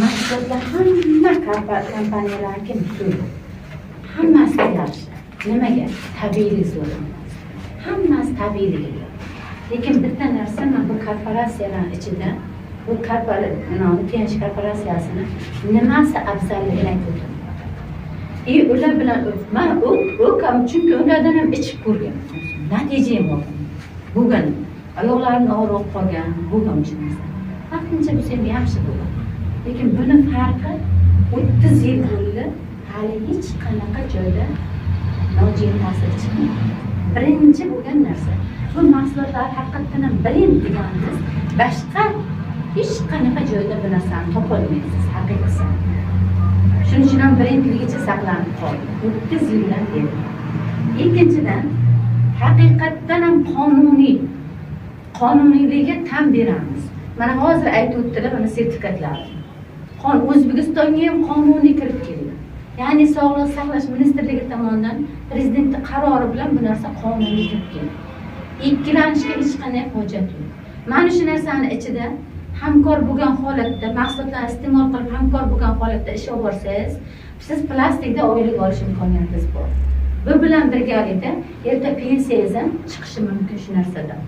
mahsulotlar hamma kompaniyalarga butun. Hammasi yaxshi. Nimaga? Tabiiylik zo'r. Hammasi tabiiylik. Lekin bitta narsa men bu korporatsiyalar ichida bu TNC korporatsiyasini nimasi afzalligini aytib o'tiraman. Ular bilan men chunki ulardan ham ichib ko'rgan. Natija ham oldim. Bugun oyoqlarim og'rib qolgan, bo'lgan uchun. Vaqtincha bo'lsa ham yaxshi bo'ldi. Lekin buni farqi 30 yil bo'ldi, hali hech qanaqa joyda nojo'ya ta'sir chiqmadi. Birinchi bo'lgan narsa bu mahsulotlar haqiqatan ham brend deganimiz boshqa hech qanaqa joyda bu narsani topolmaysiz haqiqatan. Shuning uchun ham brendligicha saqlanib qoldi. 30 yildan beri. Ikkinchidan haqiqatan ham qonuniyligiga tan beramiz. Mana hozir aytib o'tdilar mana sertifikatlar. O'zbekistonga ham qonuniy kirib keldi. Ya'ni Sog'liqni saqlash ministrligi tomonidan prezidentning qarori bilan bu narsa qonuniy kirib keldi. Ikkilanishga hech qanday hojat yo'q. Mana shu narsani ichida hamkor bo'lgan holatda, mahsulotlarni iste'mol qilib hamkor bo'lgan holatda ish olib borsangiz, siz plastikda oylik olish imkoniyatingiz bor. Bu bilan birgalikda erta pensiyangiz ham chiqishi mumkin shu narsadan.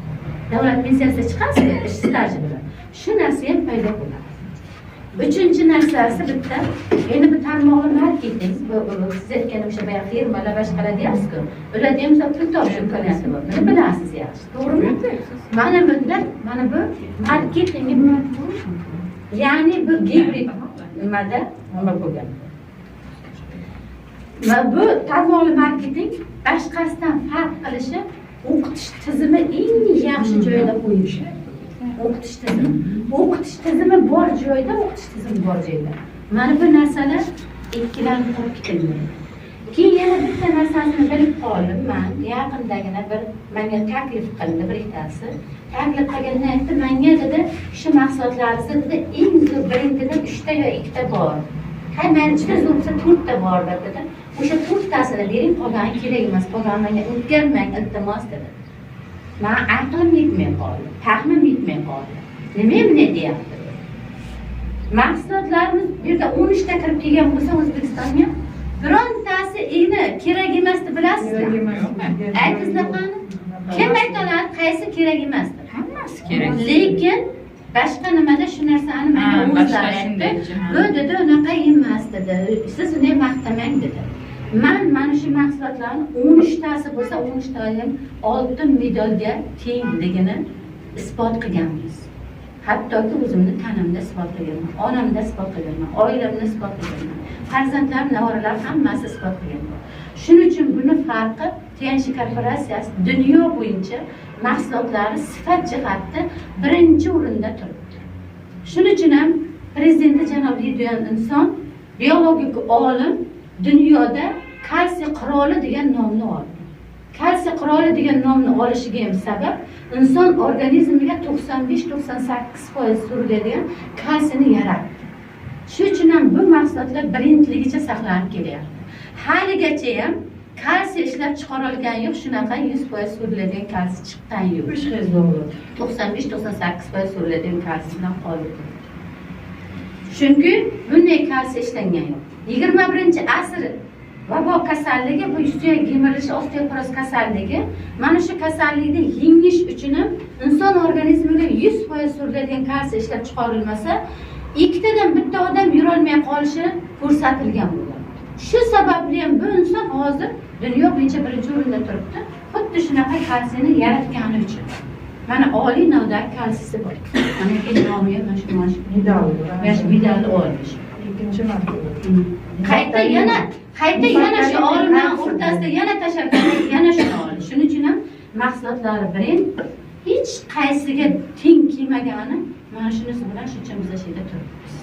Davlat pensiyasi chiqarsa, ish staji bilan shu narsa ham paydo bo'ladi. Uchinchi narsasi bitta, endi bu tarmoqli marketing, siz aytgan o'sha boya firmalar boshqalar deyapsiz-ku. Ularda ham pul topish imkoniyati bor. Buni bilasiz yaxshi, to'g'rimi? Mana bu marketing, ya'ni bu gibrid nimada nima bo'lgan. Va bu tarmoqli marketing boshqasidan farq qilishi o'qitish tizimi eng yaxshi joyda qo'yish. O'qitish tizimi bor joyda, o'qitish tizimi bor joyda. Mana bu narsalar ikkilanib qolib ketilmaydi. Keyin yana bitta narsani bilib qoldim men. Yaqindagina menga taklif qildi bir ikkitasi. Taklif qilganda aytdi, menga dedi, shu mahsulotlaringizni dedi, eng zo'r brendidan 3 ta yo 2 ta bor. Hay, men juda zo'r bo'lsa 4 ta bor dedi. O'sha 4 tasini bering, qolgani kerak emas, qolgani menga o'tkazmang, iltimos dedi. Men aqlim yetmay qoldi, fahmim yetmay qoldi. Nima bunday deyapti? Mahsulotlarimiz bu yerda 13 ta kirib kelgan bo'lsa O'zbekistonga, birontasi kerak emas deb bilasizmi? Aytingizlar qani? Kim aytoladi, qaysi kerak emas? Hammasi kerak. Lekin boshqa nimada shu narsani menga o'zlari aytdi. Bu dedi, unaqa emas dedi. Siz uni maqtamang dedi. Mana shu mahsulotlarni 13 tasi bo'lsa 13 ta ham oltin medalga tengligini isbot qilganmiz. Hattoki o'zimni tanamda isbot qilganman, onamda isbot qilganman, oilamda isbot qilganman, farzandlarim, nevaralar hammasi isbot qilganman. Shuning uchun buni farqi TNC korporatsiyasi dunyo bo'yicha mahsulotlari sifat jihatda birinchi o'rinda turibdi. Shuning uchun ham prezidenti janob Lidian inson biologik olim dunyoda kalsiy qiroli degan nomni oldi. Kalsiy qiroli degan nomni olishiga ham sabab inson organizmiga 95-98% suriladigan kalsiyni yaratdi. Shuning uchun ham bu mahsulotlar brendligicha saqlanib kelyapti. Haligacha ham kalsiy ishlab chiqarilgan yo'q, shunaqa 100% suriladigan kalsiy chiqqan yo'q. 95-98% suriladigan kalsiydan qoldi. Chunki bunday kalsiy ishlangan yo'q. 21-asr vabo kasalligi, bu suyak kemirilishi, osteoporoz kasalligi, mana shu kasallikni yengish uchun ham inson organizmiga 100% suriladigan kalsiy ishlab chiqarilmasa, ikkitadan bitta odam yura olmay qolishi ko'rsatilgan bo'lgan. Shu sababli ham bu inson hozir dunyo bo'yicha birinchi o'rinda turibdi. Xuddi shunaqa kalsiyni yaratgani uchun. Mana oliy navdagi kalsiysi bor. Mana bu nomiga mana shu medalni olmish. Ikkinchi martaba. Qayta yana shu olimlar o'rtasida yana tashabbus, yana shuni oldi. Shuning uchun ham mahsulotlari brend hech qaysiga teng kelmagani mana shunisi bilan shuncha biz yerda turibmiz.